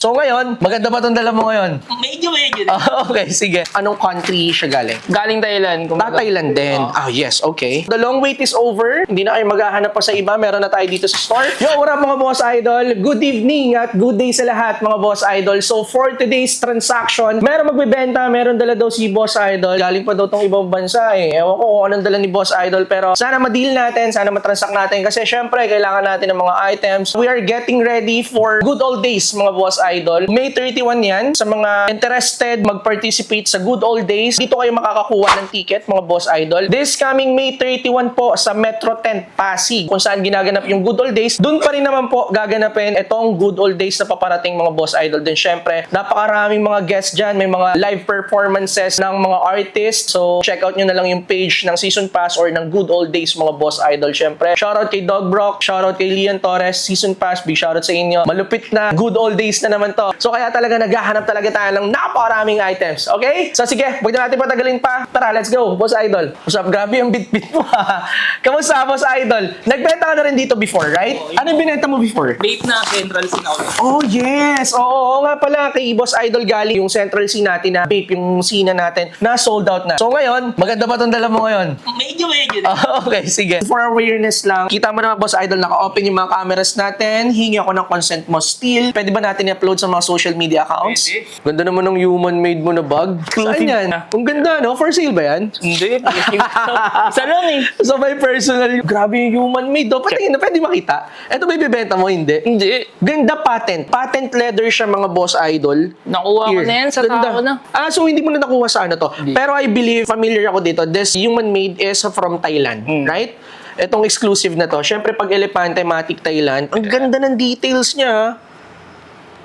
So ngayon, maganda ba itong dala mo ngayon? Medyo. Okay, sige. Anong country siya galing? Galing Thailand. Thailand din. Yes, okay. The long wait is over. Hindi na kayo maghahanap pa sa iba. Meron na tayo dito sa store. Yo, what up mga boss idol? Good evening at good day sa lahat mga boss idol. So for today's transaction, meron magbebenta, meron dala daw si boss idol. Galing pa daw tong ibang bansa eh. Ewan ko kung anong dala ni boss idol. Pero sana ma-deal natin, sana matransact natin. Kasi syempre, kailangan natin ng mga items. We are getting ready for good old days mga boss idol. May 31 yan. Sa mga interested mag-participate sa good old days, dito kayo makakakuha ng ticket mga boss idol. This coming May 31 po sa Metro Tent Pasig, kung saan ginaganap yung good old days, dun pa rin naman po gaganapin itong good old days na paparating mga boss idol. Din syempre, napakaraming mga guests dyan, may mga live performances ng mga artists. So check out nyo na lang yung page ng Season Pass or ng good old days mga boss idol. Syempre, shoutout kay Dog Brock, shoutout kay Lian Torres, Season Pass, big shoutout sa inyo. Malupit na good old days na naman to. So kaya talaga naghahanap talaga tayo ng napakaraming items. Okay? So sige, huwag na natin patagalin pa. Tara, let's go, boss idol. What's up? Grabe yung bit-bit mo ha. Kamusta, boss idol? Nagbenta ka na rin dito before, right? Ano yung binenta mo before? Vape na Central Sinaulit. Oh, yes! Oo nga pala, kay Boss Idol galing yung Central C natin na vape, yung Sina natin, na sold out na. So ngayon, maganda ba itong dala mo ngayon? Medyo. Okay, sige. For awareness lang, kita mo naman, Boss Idol, naka-open yung mga cameras natin, hingi ako ng consent mo still. Pwede ba natin i-upload sa mga social media accounts? Pwede. Ganda naman ng human-made mo na bag. Saan yan? Ang ganda, no? For sale ba yan? Hindi. Isa lang eh. So, may personal, grabe yung human-made. Pwede makita. Ito ba ibibenta mo? Hindi. Hindi. Ganda patent. Patent leather siya mga boss idol. Nakuha ko na yan sa tao na. So hindi mo na nakuha sa ano to. Hindi. Pero I believe, familiar ako dito, this human made is from Thailand. Right? Itong exclusive na to. Siyempre pag Elepante Matic Thailand, ang ganda ng details niya.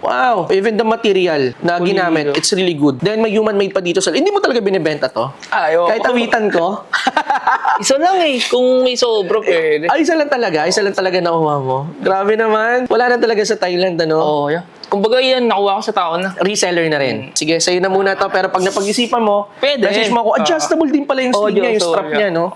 Wow! Even the material na ginamit, it's really good. Then may human made pa dito sa... Hindi mo talaga binibenta to? Ayaw. Kahit awitan ko? Isa lang eh. Kung may sobro, pwede. Ay, isa lang talaga nakuha mo. Grabe naman. Wala na talaga sa Thailand, ano? Oo, yeah. Kumbaga yan, nakuha ko sa tao na. Reseller na rin. Sige, sa'yo na muna to. Pero pag napag-isipan mo, Pwede. message mo ako, adjustable din pala yung sleeve niya, yung strap niya, no?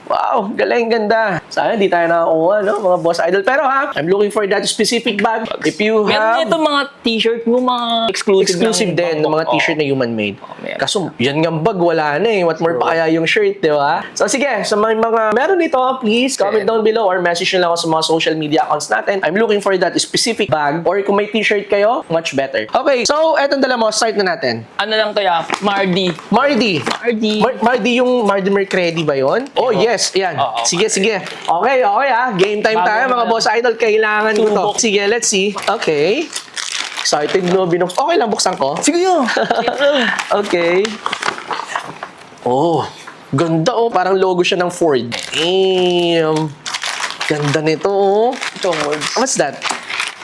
Wow, galing, ganda. Sana di tayo nakakuha, no, mga boss idol. Pero ha, I'm looking for that specific bag. If you have... Meron ito mga t-shirt mo, mga exclusive din, ng mga t-shirt na human made. meron. Kaso, yan nga bag, wala na eh. What more pa kaya yung shirt, di ba? So sige, sa mga meron dito, please comment down below or message nyo lang ako sa mga social media accounts natin. I'm looking for that specific bag. Or kung may t-shirt kayo, much better. Okay, so etong dala mo, start na natin. Ano lang to ya? Mardi. Mardi yung Mardi Mercredi ba yun? Oh, yes. Yan. Sige. Okay ah. Game time tayo mga boss idol. Kailangan ko to. Sige, let's see. Okay. Excited no? Okay lang, buksan ko. Sige yun. Okay. Oh, ganda oh. Parang logo siya ng Ford. Damn. Ganda nito oh. Itong words. What's that?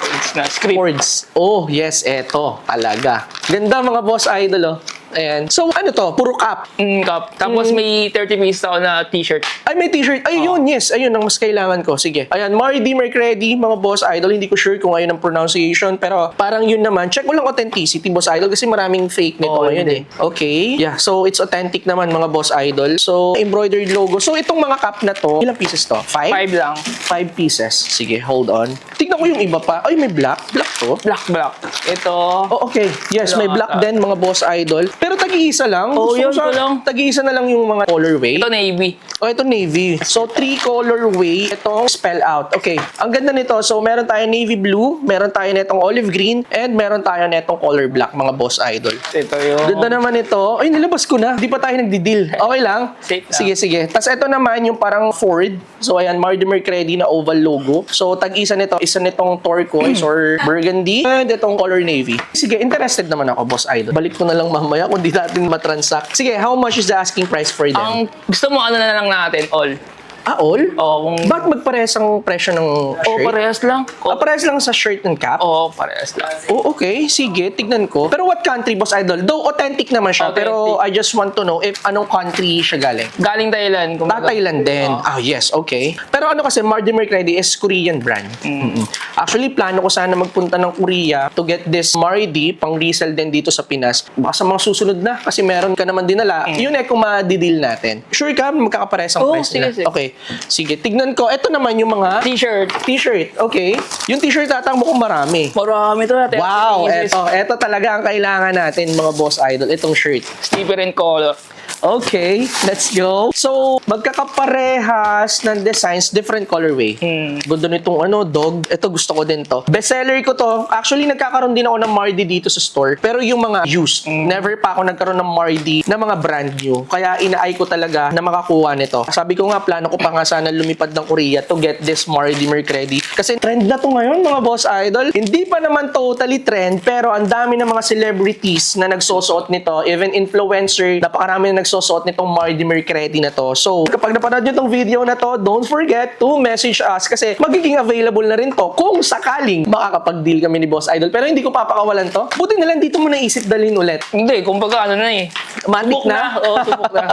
Words na script. Words. Oh, yes. Eto. Talaga. Ganda mga boss idol oh. Ayan. So, ano to? Puro cap. Cup. Tapos may 30 pieces ako na t-shirt. Ay, may t-shirt. Ay, yun, yes. Ayun, ang mas kailangan ko. Sige. Ayan, Mardi Mercredi, mga boss idol. Hindi ko sure kung ayun ang pronunciation. Pero parang yun naman. Check mo lang authenticity, boss idol. Kasi maraming fake nito ngayon eh. Okay. Yeah, so it's authentic naman, mga boss idol. So, embroidered logo. So, itong mga cap na to, ilang pieces to? 5? 5 lang. 5 pieces. Sige, hold on. Tignan ko yung iba pa. Ay, may black. Black to. Black. Ito. Oh, okay. Yes, may black din, mga boss idol. Pero tag-iisa lang. Oh, Gusto yun ko ko lang. Tag-iisa na lang yung mga colorway. Ito navy. Oh, ito navy. So, 3 colorway. Itong spell out. Okay. Ang ganda nito. So, meron tayo navy blue, meron tayo netong olive green, and meron tayo netong color black, mga boss idol. Ito yung... Ganda naman ito. Ay, nilabas ko na. Di pa tayo nagdi-deal. Okay lang? Safe lang. Sige. Tapos ito naman yung parang Ford. So, ayan, Mardi Mercredi na oval logo. So, tag-isa nito. Isa nitong turquoise or burgundy. And itong color navy. Sige, interested naman ako, boss idol. Balik ko na lang mamaya kung di natin matransact. Sige, how much is the asking price for them? Ang gusto mo, ano na lang natin, all. All? Oo, kung... Bakit magparehas ang presyo ng shirt? Oo, parehas lang. Parehas lang sa shirt and cap? Oo, parehas lang. Oh, okay. Sige, tignan ko. Pero what country, boss idol? Though authentic naman siya, Authentic. pero I just want to know if anong country siya galing. Galing Thailand. Thailand din. Yes, okay. Pero ano kasi, Mardi Mercredi is Korean brand. Actually, plano ko sana magpunta ng Korea to get this Mardi pang resell din dito sa Pinas. Baka sa mga susunod na, kasi meron ka naman dinala. Yun kung ma-deal natin. Sure ka, magkakaparehas ang price nila. Sige. Okay. Okay. Sige, tignan ko. Ito naman yung mga t-shirt. Okay. Yung t-shirt tatang mukhang marami. Marami to. Wow, eto talaga ang kailangan natin mga boss idol. Itong shirt. Slipper and color. Okay, let's go. So, magkakaparehas ng designs, different colorway. Ganda nitong dog. Ito gusto ko din to. Bestseller ko to. Actually, nagkakaroon din ako ng Mardi dito sa store. Pero yung mga used, never pa ako nagkaroon ng Mardi na mga brand new. Kaya inaay ko talaga na makakuha nito. Sabi ko nga, plano ko pa nga sana lumipad ng Korea to get this Mardi Mercredi. Kasi trend na to ngayon, mga boss idol. Hindi pa naman totally trend, pero ang dami ng mga celebrities na nagsusuot nito. Even influencer, napakarami na nagsusuot nitong Mardi Mercredi na to. So, kapag napanood nyo tong video na to, don't forget to message us kasi magiging available na rin to kung sakaling makakapag-deal kami ni Boss Idol. Pero hindi ko papakawalan to. Buti na lang dito mo naisip dalhin ulit. Hindi, kumbaga Matik subok na. Oo, subok na.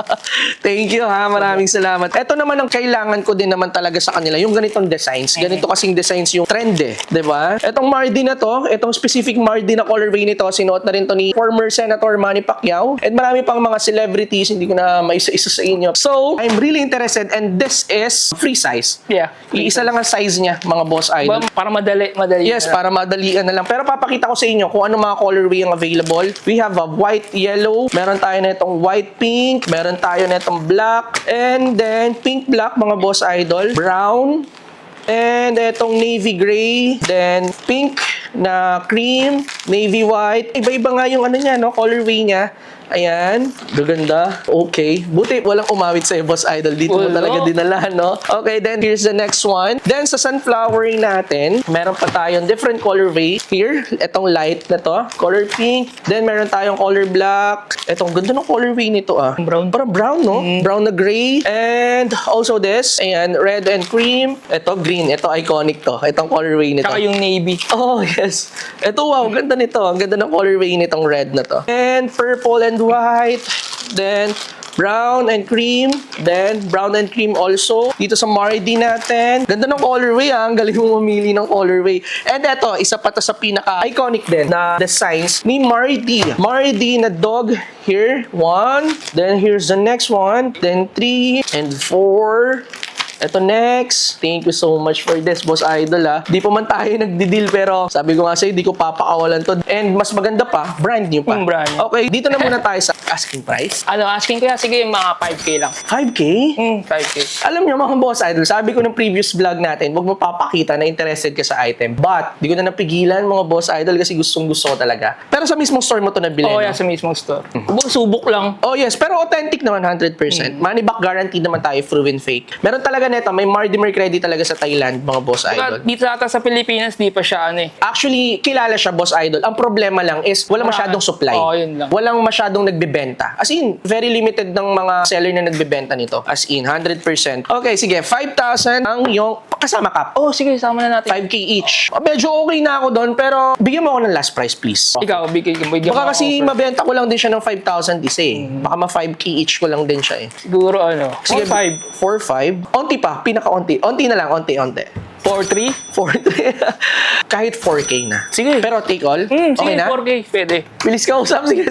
Thank you ha, maraming salamat. Ito naman ang kailangan ko din naman talaga sa kanila, yung ganitong designs. Ganito kasing designs yung trend eh. Diba? Itong Mardi na to, itong specific Mardi na colorway nito, sinuot na rin to ni former Senator Manny Pacquiao. And marami pang mga celebrities, hindi ko na maisa-isa sa inyo. So, I'm really interested and this is free size. Yeah. Iisa lang ang size niya, mga boss idol. Para madali. Yes, para madalian na lang. Pero papakita ko sa inyo kung ano mga colorway ang available. We have a white yellow, meron tayo na itong white pink, meron tayo na itong black, and then pink black, mga boss idol, brown, and itong navy gray, then pink na cream, navy white. Iba-iba nga yung niya, colorway niya. Ayan, gaganda. Okay. Buti walang umawit sa'yo, Boss Idol. Dito mo talaga dinala, no? Okay, then here's the next one. Then sa sunflower natin, meron pa tayong different colorway. Here, itong light na to, color pink. Then meron tayong color black. Itong ganda ng colorway nito Brown. Parang brown, no? Brown na gray. And also this, ayan, red and cream. Ito, green. Ito, iconic to. Itong colorway nito. Tsaka yung navy. Oh, yes. Ito, wow, ganda nito. Ang ganda ng colorway nitong red na to. And purple and white. Then, brown and cream. Then, brown and cream also. Dito sa Mardi natin. Ganda ng colorway, Ang galing mo mamili ng colorway. And eto, isa pa to sa pinaka-iconic din na designs ni Mardi. Mardi na dog. Here, 1. Then, here's the next one. Then, 3 and 4. Ito next. Thank you so much for this, Boss Idol Di pa man tayo nagdi-deal pero sabi ko nga sa'yo, di ko papakawalan to. And mas maganda pa, brand new pa. Brand new. Okay, dito na muna tayo sa asking price. Asking ko sige, mga 5K lang. 5K? 5K. Alam niyo mga Boss Idol, sabi ko ng previous vlog natin, huwag mo papakita na interested ka sa item. But, di ko na napigilan mga Boss Idol kasi gustong-gusto ko talaga. Pero sa mismong store mo to nabili, Oo, sa mismong store. Subok lang. Oh yes, pero authentic naman 100%. Money back guarantee naman tayo, proven fake. Meron talaga neto, may Mardi Mercredi talaga sa Thailand, mga Boss Idol. Dito ata sa Pilipinas, di pa siya Actually, kilala siya, Boss Idol. Ang problema lang is wala masyadong supply. Oo, yun lang. Walang masyadong nagbebenta. As in, very limited ng mga seller na nagbebenta nito. As in, 100%. Okay, sige, 5,000 ang yung kasama cap. Oh, sige, sama na natin. 5K each. Medyo okay na ako doon, pero bigyan mo ako ng last price, please. Ikaw, bigyan Baka mo kasi offer. mabenta ko lang din siya ng 5,000 isa Baka ma-5K each ko lang din siya Siguro Sige, 4-5. 4-5. Onti pa, pinaka-onti. Onti na lang, onti. 4-3. 4-3. Kahit 4K na. Sige. Pero take all? Sige, Okay na? 4K. Pwede. Bilis ka usap. Sige.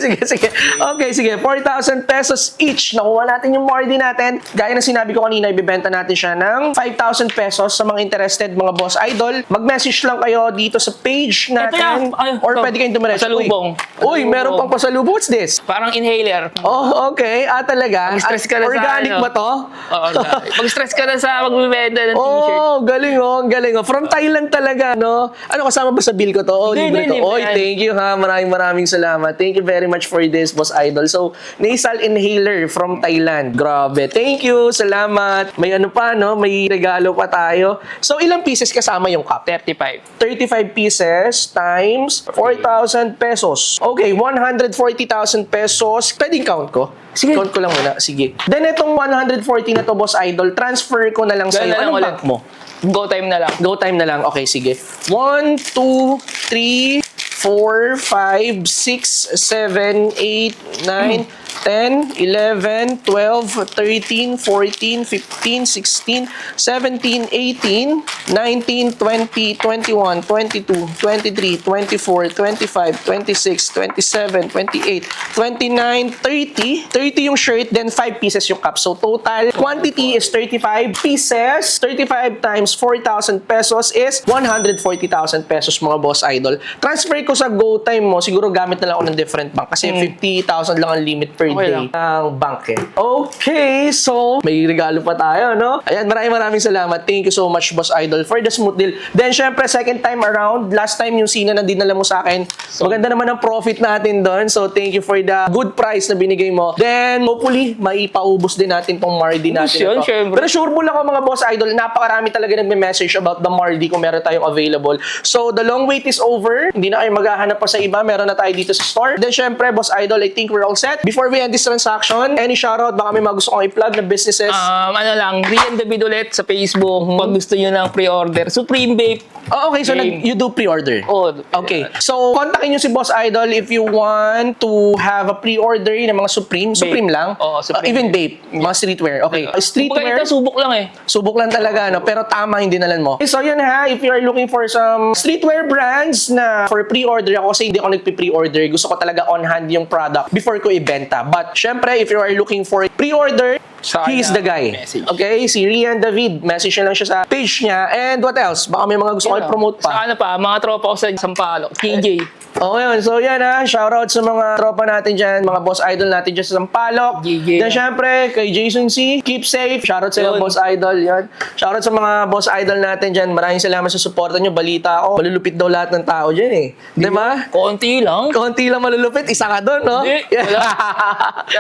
Okay, sige. 4,000 pesos each. Nakuha natin yung Mardi natin. Gaya na sinabi ko kanina, ibibenta natin siya ng 5,000 pesos sa mga interested, mga Boss Idol. Mag-message lang kayo dito sa page natin. Or pwede kayong dumiretso. Pasalubong. Uy, meron pang pasalubong. What's this? Parang inhaler. Oh, okay. Talaga? Mag-stress ka na sa Organic ba to? Oo, mag-stress ka na sa magbibenta ng t-shirt. Oh, galing Ang galing From Thailand talaga, no? Ano, kasama ba sa bill ko to? Oh, libre to. Libre Oy, yan. thank you ha. Maraming salamat. Thank you very much for this, Boss Idol. So, nasal inhaler from Thailand. Grabe. Thank you. Salamat. May ano pa, no? May regalo pa tayo. So, ilang pieces kasama yung cup? 35. 35 pieces times 4,000 pesos. Okay, 140,000 pesos. Pwedeng count ko? Sige. Count ko lang muna. Sige. Then, itong 140 na to, Boss Idol, transfer ko na lang sa'yo. na lang Anong ulit. bank mo? Go time na lang. Go time na lang. Okay, sige. 1, 2, 3, 4, 5, 6, 7, 8, 9, 10, 11, 12, 13, 14, 15, 16, 17, 18, 19, 20, 21, 22, 23, 24, 25, 26, 27, 28, 29, 30. 30 yung shirt, then 5 pieces yung cup. So total quantity is 35 pieces. 35 times 4,000 pesos is 140,000 pesos mga boss idol. Transfer ko sa GoTime mo, siguro gamit na lang ako ng different bank kasi 50,000 lang ang limit per Okay day lang. ng bank eh. Okay, so may regalo pa tayo, no? Ayan, maraming salamat. Thank you so much, Boss Idol, for the smooth deal. Then, syempre, second time around, last time yung Sina na dinala mo sa akin, maganda naman ang profit natin doon. So, thank you for the good price na binigay mo. Then, hopefully, maipaubos din natin tong Mardi natin. Yun, ito. syempre. Pero sure lang ako mga Boss Idol, napakarami talaga nagme-message about the Mardi kung meron tayong available. So, the long wait is over. Hindi na kayo maghahanap pa sa iba. Meron na tayo dito sa store. Then, syempre, Boss Idol, I think we're all set. Before we end this transaction, any shoutout, baka may mga gusto kong i-plug na businesses. Ano lang, Rian David ulit sa Facebook. Pag gusto nyo ng pre-order, Supreme Vape. Oh, okay, so Game. you do pre-order. Oh, Okay. So, kontakin nyo si Boss Idol if you want to have a pre-order ng mga Supreme. Supreme lang? Oo, Supreme. Even vape. Mga streetwear. Okay. Streetwear. Ito, subok lang eh. Subok lang talaga, no? Pero tama yung dinalan mo. So, yun ha. If you are looking for some streetwear brands na for pre-order, ako kasi hindi ako nagpi-pre-order. Gusto ko talaga on-hand yung product before ko ibenta. But, syempre, if you are looking for pre-order, he is the guy. Message. Okay? Si Rian David. Message na lang siya sa page niya. And what else? Baka may mga gusto ko i-promote pa. Sa ano pa, mga tropa ko sa Sampaloc, KJ. Okay yun. So yan ha, shoutout sa mga tropa natin dyan, mga boss idol natin dyan sa Sampaloc. GG. Then syempre, kay Jason C, keep safe. Shoutout sa iyo, Yun. boss idol. Yan. Shoutout sa mga boss idol natin dyan. Maraming salamat sa suporta nyo. Balita ako, malulupit daw lahat ng tao dyan eh. Di ba? Konti lang. Konti lang malulupit, isa ka doon, no? Hindi, wala.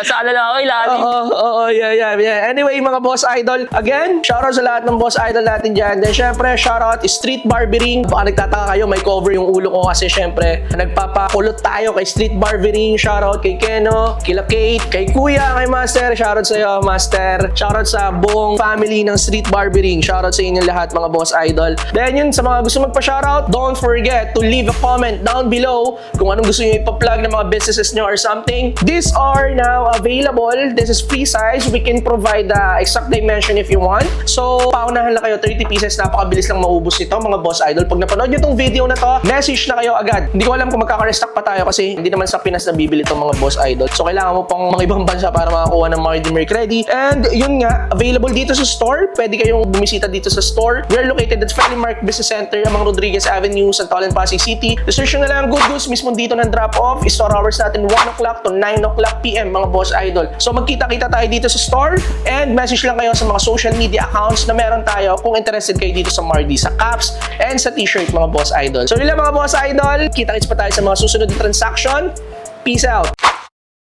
Kasala lang ako ilalim. Oo, yeah. Anyway, mga boss idol, again, shoutout sa lahat ng boss idol natin dyan. Then, syempre, shoutout Street Barbering. Baka nagtataka kayo, may cover yung ulo ko kasi syempre, nagpapakulot tayo kay Street Barbering. Shoutout kay Keno, kila Kate, kay Kuya, kay Master. Shoutout sa iyo, Master. Shoutout sa buong family ng Street Barbering. Shoutout sa inyo lahat, mga boss idol. Then, yun, sa mga gusto magpa-shoutout, don't forget to leave a comment down below kung anong gusto nyo ipa-plug ng mga businesses nyo or something. These are now available. This is free size. We can provide the exact dimension if you want. So, paunahan lang kayo, 30 pieces. Napakabilis lang maubos nito, mga boss idol. Pag napanood nyo itong video na to, message na kayo agad. Hindi ko alam kung magkaka-restock pa tayo kasi hindi naman sa Pinas na bibili itong mga boss idol. So, kailangan mo pang mga ibang bansa para makakuha ng Mardi Mercredi. And yun nga, available dito sa store. Pwede kayong bumisita dito sa store. We are located at Felimark Business Center, Amang Rodriguez Avenue, Santolan, Pasig City. Research nyo na lang ang Good Goods mismo dito ng drop-off. Store hours natin 1 o'clock to 9 o'clock p.m. mga boss idol. So magkita-kita tayo dito sa store and message lang kayo sa mga social media accounts na meron tayo kung interested kayo dito sa Mardi, sa caps and sa t-shirt mga boss idol. So yun lang mga boss idol. Kita-kits pa tayo sa mga susunod na transaction. Peace out!